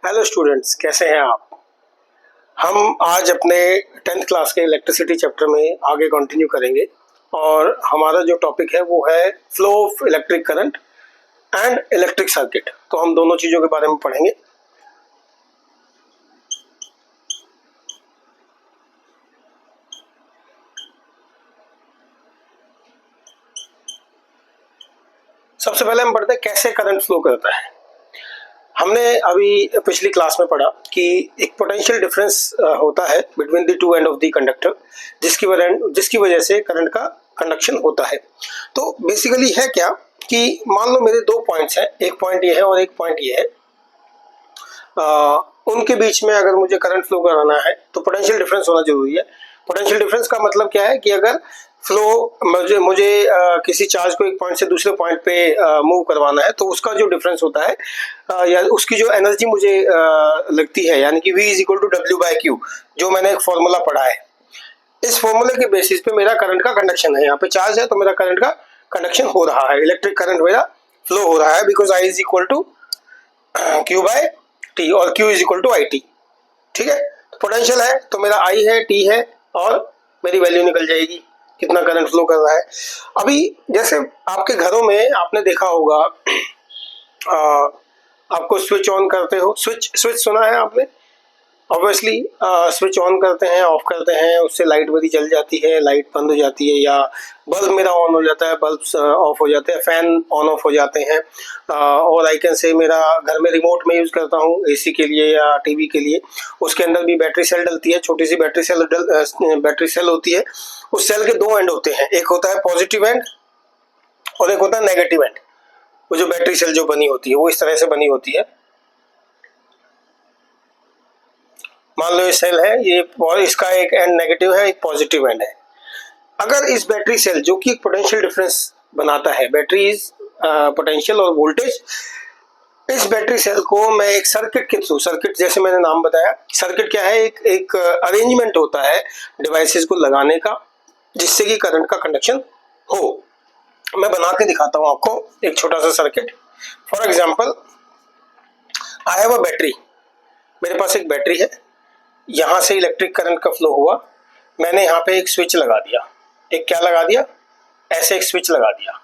Hello students, कैसे हैं आप। हम आज अपने 10th क्लास के इलेक्ट्रिसिटी चैप्टर में आगे कंटिन्यू करेंगे और हमारा जो टॉपिक है वो है flow of electric current and electric circuit. तो हम दोनों चीज़ों के बारे में पढ़ेंगे। सबसे पहले हम पढ़ते हैं कैसे करंट फ्लो करता है। हमने अभी पिछली क्लास में पढ़ा कि एक पोटेंशियल डिफरेंस होता है between the two and of the conductor, जिसकी वजह से करंट का कंडक्शन होता है। तो बेसिकली है क्या कि मान लो मेरे दो पॉइंट्स हैं, एक पॉइंट ये है और एक पॉइंट ये है। उनके बीच में अगर मुझे करंट फ्लो कराना है तो पोटेंशियल डिफरेंस होना जरूरी है। पोटेंशियल डिफरेंस का मतलब क्या है कि अगर फ्लो मुझे किसी चार्ज को एक पॉइंट से दूसरे पॉइंट पे मूव करवाना है तो उसका जो डिफरेंस होता है या उसकी जो एनर्जी मुझे लगती है, यानी कि V is equal to W/Q, जो मैंने एक फॉर्मूला पढ़ा है। इस फॉर्मूले के बेसिस पे मेरा करंट का कंडक्शन है। यहाँ पे चार्ज है तो मेरा करंट का कंडक्शन हो रहा है, इलेक्ट्रिक करंट मेरा फ्लो हो रहा है, because I is equal to Q/T और Q is equal to IT। ठीक है, तो पोटेंशियल है तो मेरा I है, T है और मेरी वैल्यू निकल जाएगी कितना करंट फ्लो कर रहा है। अभी जैसे आपके घरों में आपने देखा होगा, आपको स्विच ऑन करते हो, स्विच सुना है आपने। ऑब्वियसली स्विच ऑन करते हैं, ऑफ करते हैं, उससे लाइट मेरी जल जाती है, लाइट बंद हो जाती है, या बल्ब मेरा ऑन हो जाता है, बल्ब ऑफ हो जाते हैं, फैन ऑन ऑफ हो जाते हैं। और आई कैन से मेरा घर में रिमोट में यूज़ करता हूँ AC के लिए या TV के लिए। उसके अंदर भी बैटरी सेल डलती है, छोटी सी बैटरी सेल होती है। उस सेल के दो एंड होते हैं, एक होता है पॉजिटिव एंड और एक होता है नेगेटिव एंड। वो जो बैटरी सेल जो बनी होती है वो इस तरह से बनी होती है। मान लो ये सेल है ये, और इसका एक एंड नेगेटिव है, एक पॉजिटिव एंड है। अगर इस बैटरी सेल जो कि एक पोटेंशियल डिफरेंस बनाता है, बैटरी इज पोटेंशियल और वोल्टेज, इस बैटरी सेल को मैं एक सर्किट के थ्रू, सर्किट जैसे मैंने नाम बताया, सर्किट क्या है, एक अरेंजमेंट होता है डिवाइसेस को लगाने का जिससे कि करंट का कंडक्शन हो। मैं बना के दिखाता हूं आपको एक छोटा सा circuit. For example, I have a battery, मेरे पास एक बैटरी है, यहां से इलेक्ट्रिक करंट का फ्लो हुआ, मैंने यहाँ पे एक स्विच लगा दिया। एक क्या लगा दिया, ऐसे एक स्विच लगा दिया।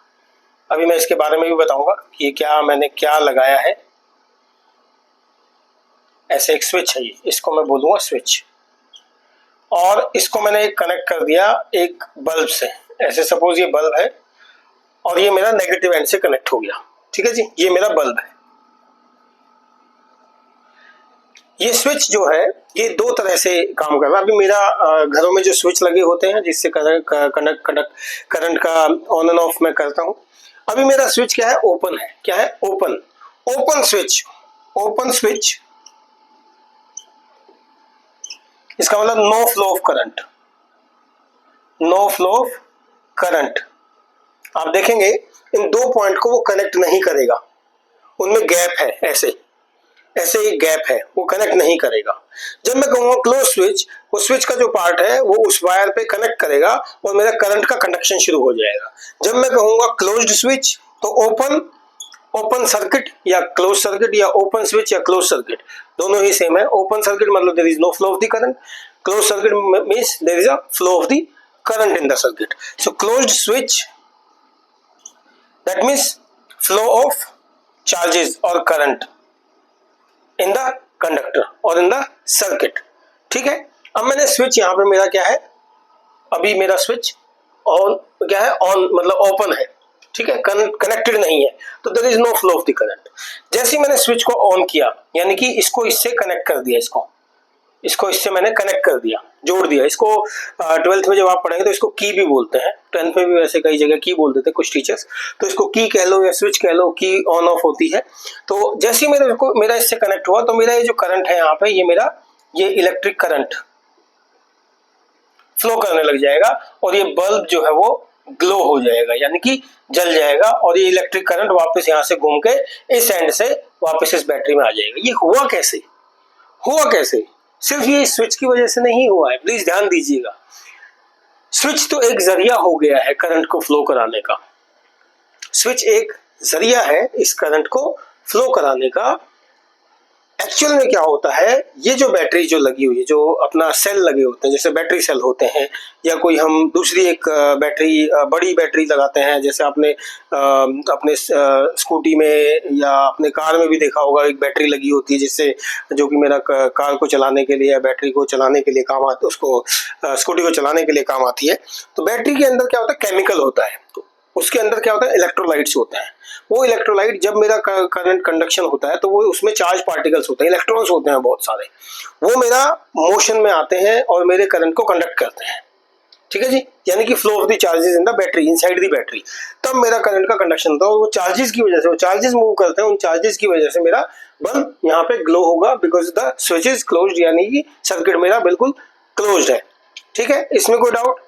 अभी मैं इसके बारे में भी बताऊंगा कि ये क्या मैंने क्या लगाया है। ऐसे एक स्विच है, ये इसको मैं बोलूंगा स्विच, और इसको मैंने कनेक्ट कर दिया एक बल्ब से। ऐसे सपोज ये बल्ब है और ये मेरा नेगेटिव एंड से कनेक्ट हो गया। ठीक है जी, ये मेरा बल्ब है। ये स्विच जो है ये दो तरह से काम कर रहा है। अभी मेरा घरों में जो स्विच लगे होते हैं जिससे करंट का ऑन एंड ऑफ मैं करता हूँ। अभी मेरा स्विच क्या है, ओपन है। क्या है, open. Open switch, open switch, इसका मतलब no flow of current, no flow of current. आप देखेंगे इन दो पॉइंट को वो कनेक्ट नहीं करेगा, उनमें गैप है, ऐसे ऐसे ही गैप है, वो कनेक्ट नहीं करेगा। जब मैं कहूंगा क्लोज स्विच, वो स्विच का जो पार्ट है वो उस वायर पे कनेक्ट करेगा और मेरा करंट का कंडक्शन शुरू हो जाएगा। जब मैं कहूंगा क्लोज्ड स्विच तो ओपन सर्किट या क्लोज सर्किट, या ओपन स्विच या क्लोज सर्किट, दोनों ही सेम है। ओपन सर्किट मतलब there is no flow of the current, close circuit means there is a flow of the current in the circuit. So closed switch, that means flow of charges और current in the conductor और in the circuit. ठीक है, अब मैंने switch यहाँ पे मेरा क्या है, अभी मेरा स्विच ऑन क्या है, ऑन मतलब ओपन है। ठीक है, कनेक्टेड नहीं है, तो there is no flow of the current. जैसे ही मैंने स्विच को ऑन किया, यानी कि इसको इससे कनेक्ट कर दिया, इसको इससे मैंने कनेक्ट कर दिया, जोड़ दिया इसको। 12th में जब आप पढ़ेंगे तो इसको की भी बोलते हैं, 10th में भी वैसे कई जगह की बोल देते हैं कुछ टीचर्स, तो इसको की कह लो या स्विच कह लो, की ऑन ऑफ होती है। तो जैसे ही मेरा इससे कनेक्ट हुआ तो मेरा ये जो करंट है यहाँ पे, ये इलेक्ट्रिक करंट फ्लो करने लग जाएगा और ये बल्ब जो है वो ग्लो हो जाएगा, यानी कि जल जाएगा, और ये इलेक्ट्रिक करंट वापस यहाँ से घूम के इस एंड से वापस इस बैटरी में आ जाएगा। ये हुआ कैसे, सिर्फ ये स्विच की वजह से नहीं हुआ है, प्लीज ध्यान दीजिएगा। स्विच तो एक जरिया हो गया है करंट को फ्लो कराने का, स्विच एक जरिया है इस करंट को फ्लो कराने का। एक्चुअल में क्या होता है, ये जो बैटरी जो लगी हुई है, जो अपना सेल लगे होते हैं, जैसे बैटरी सेल होते हैं, या कोई हम दूसरी एक बैटरी बड़ी बैटरी लगाते हैं, जैसे आपने अपने स्कूटी में या अपने कार में भी देखा होगा, एक बैटरी लगी होती है जिससे जो कि मेरा कार को चलाने के लिए या बैटरी को चलाने के लिए काम आती है, उसको स्कूटी को चलाने के लिए काम आती है। तो बैटरी के अंदर क्या होता है, केमिकल होता है, उसके अंदर क्या होता है, इलेक्ट्रोलाइट्स होते हैं। वो इलेक्ट्रोलाइट जब मेरा करंट कंडक्शन होता है तो वो उसमें चार्ज पार्टिकल्स होते हैं, इलेक्ट्रॉन्स होते हैं बहुत सारे, वो मेरा मोशन में आते हैं और मेरे करंट को कंडक्ट करते हैं। ठीक है जी, यानी कि flow of the charges in the battery, inside the battery, तब मेरा करंट का कंडक्शन होता है। और वो चार्जेस की वजह से, वो चार्जेस मूव करते हैं, उन चार्जेस की वजह से मेरा बल्ब यहाँ पे ग्लो होगा, because the switch is closed, यानी कि सर्किट मेरा बिल्कुल क्लोज्ड है। ठीक है, इसमें कोई डाउट?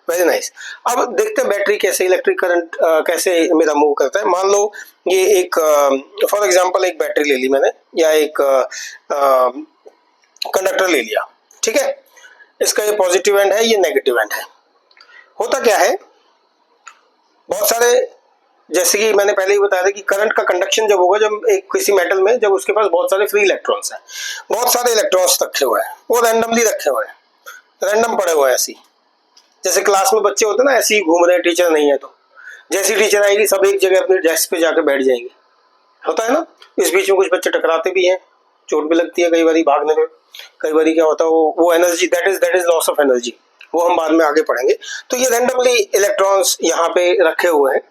Very nice. अब देखते हैं बैटरी कैसे, इलेक्ट्रिक करंट कैसे मेरा मूव करता है। मान लो ये एक फॉर एग्जांपल एक बैटरी ले ली मैंने, या एक कंडक्टर ले लिया। ठीक है, इसका ये पॉजिटिव एंड है, ये नेगेटिव एंड है। होता क्या है, बहुत सारे, जैसे कि मैंने पहले ही बताया था कि करंट का कंडक्शन जब होगा, जब एक किसी मेटल में, जब उसके पास बहुत सारे फ्री इलेक्ट्रॉन्स हैं, बहुत सारे इलेक्ट्रॉन्स रखे हुए हैं, वो रैंडमली रखे हुए हैं, रैंडम पड़े हुए हैं ऐसे। जैसे क्लास में बच्चे होते हैं ना, ऐसे ही घूम रहे हैं, टीचर नहीं है तो जैसी टीचर आएगी सब एक जगह अपने डेस्क पे जाके बैठ जाएंगे, होता है ना। इस बीच में कुछ बच्चे टकराते भी हैं, चोट भी लगती है कई बार भागने में। कई बार क्या होता है, वो energy, that is loss of energy, वो हम बाद में आगे पढ़ेंगे। तो ये रैंडमली इलेक्ट्रॉन्स यहाँ पे रखे हुए हैं।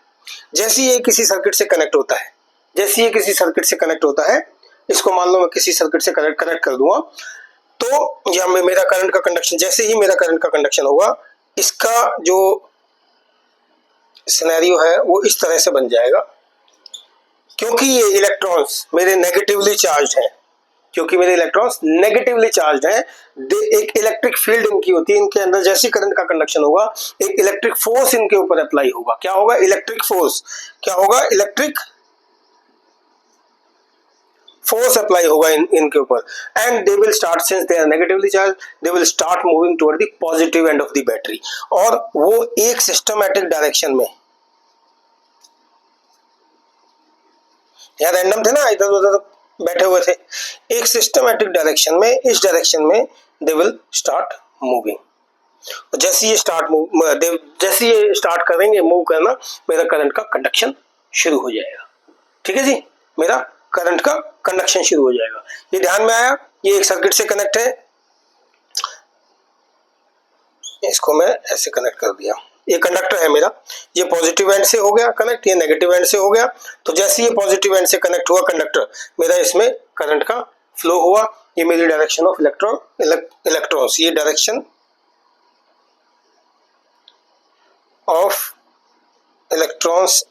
जैसे ये किसी सर्किट से कनेक्ट होता है, जैसे ये किसी सर्किट से कनेक्ट होता है, इसको मान लो मैं किसी सर्किट से कनेक्ट कर दूंगा, तो यहाँ में मेरा करंट का कंडक्शन, जैसे ही मेरा करंट का कंडक्शन होगा, इसका जो सिनेरियो है वो इस तरह से बन जाएगा। क्योंकि ये इलेक्ट्रॉन्स मेरे नेगेटिवली चार्ज हैं, क्योंकि मेरे इलेक्ट्रॉन्स नेगेटिवली चार्ज हैं, एक इलेक्ट्रिक फील्ड इनकी होती है, इनके अंदर जैसे करंट का कंडक्शन होगा, एक इलेक्ट्रिक फोर्स इनके ऊपर अप्लाई होगा। क्या होगा? Electric force. क्या होगा? इलेक्ट्रिक फोर्स अप्लाई होगा इनके ऊपर, and they will start, since they are negatively charge, they will start moving toward the positive end of the battery. और वो एक सिस्टमैटिक डायरेक्शन में, यहाँ रैंडम थे ना, इधर उधर बैठे हुए थे, एक सिस्टमैटिक डायरेक्शन में, इस डायरेक्शन में दे विल स्टार्ट मूविंग। जैसे ये जैसे ये स्टार्ट करेंगे मूव करना, मेरा करंट का कंडक्शन शुरू हो जाएगा। ठीक है जी, मेरा करंट का कंडक्शन शुरू हो जाएगा। ये ध्यान में आया? ये एक सर्किट से कनेक्ट है, इसको मैं ऐसे कनेक्ट कर दिया, ये कंडक्टर है मेरा, ये पॉजिटिव एंड से हो गया कनेक्ट, ये नेगेटिव एंड से हो गया। तो जैसे ये पॉजिटिव एंड से कनेक्ट हुआ कंडक्टर, मेरा इसमें करंट का फ्लो हुआ। ये मेरी डायरेक्शन ऑफ इलेक्ट्रॉन्स, ये direction of electrons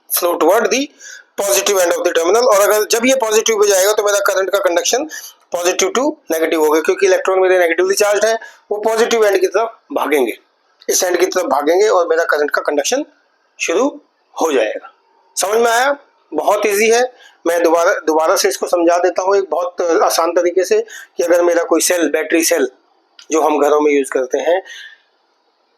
flow toward the positive end of the terminal. और अगर जब ये पॉजिटिव हो जाएगा तो मेरा करंट का कंडक्शन पॉजिटिव टू नेगेटिव होगा, क्योंकि इलेक्ट्रॉन मेरे नेगेटिवली चार्ज है, वो पॉजिटिव एंड की तरफ भागेंगे, इस एंड की तरफ भागेंगे, और मेरा करंट का कंडक्शन शुरू हो जाएगा। समझ में आया? बहुत इजी है। मैं दोबारा से इसको समझा देता हूँ एक बहुत आसान तरीके से, कि अगर मेरा कोई सेल, बैटरी सेल जो हम घरों में यूज करते हैं,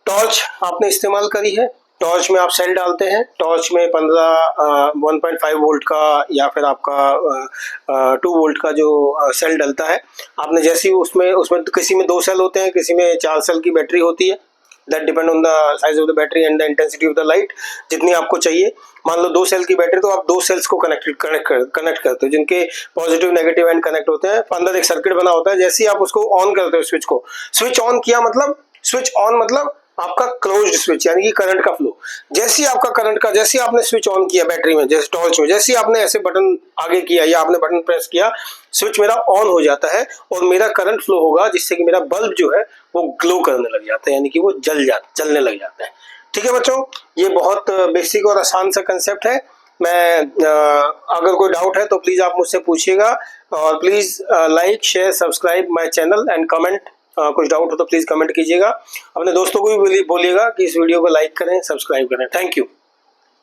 टॉर्च आपने इस्तेमाल करी है, टॉर्च में आप सेल डालते हैं, टॉर्च में 1.5 वोल्ट का या फिर आपका 2 वोल्ट का जो सेल डलता है, आपने जैसे ही उसमें किसी में 2 सेल होते हैं, किसी में 4 सेल की बैटरी होती है, that depend on the size of the battery and the intensity of the light, जितनी आपको चाहिए। मान लो 2 सेल की बैटरी, तो आप 2 सेल्स को कनेक्ट करते हो, जिनके पॉजिटिव नेगेटिव एंड कनेक्ट होते हैं। अंदर एक सर्किट बना होता है, जैसे ही आप उसको ऑन करते हो, स्विच ऑन किया, मतलब स्विच ऑन मतलब आपका क्लोज्ड स्विच, यानी कि करंट का फ्लो। जैसे ही आपने स्विच ऑन किया बैटरी में, जैसे टॉर्च में, जैसे ही आपने ऐसे बटन आगे किया या आपने बटन प्रेस किया, स्विच मेरा ऑन हो जाता है और मेरा करंट फ्लो होगा, जिससे कि मेरा बल्ब जो है वो ग्लो करने लग जाता है, यानी कि वो जलने लग जाता है। ठीक है बच्चों, ये बहुत बेसिक और आसान सा कंसेप्ट है। मैं अगर कोई डाउट है तो प्लीज आप मुझसे पूछिएगा, और please like, share, subscribe my channel and comment. कुछ डाउट हो तो प्लीज कमेंट कीजिएगा। अपने दोस्तों को भी बोलिएगा कि इस वीडियो को लाइक करें, सब्सक्राइब करें। Thank you.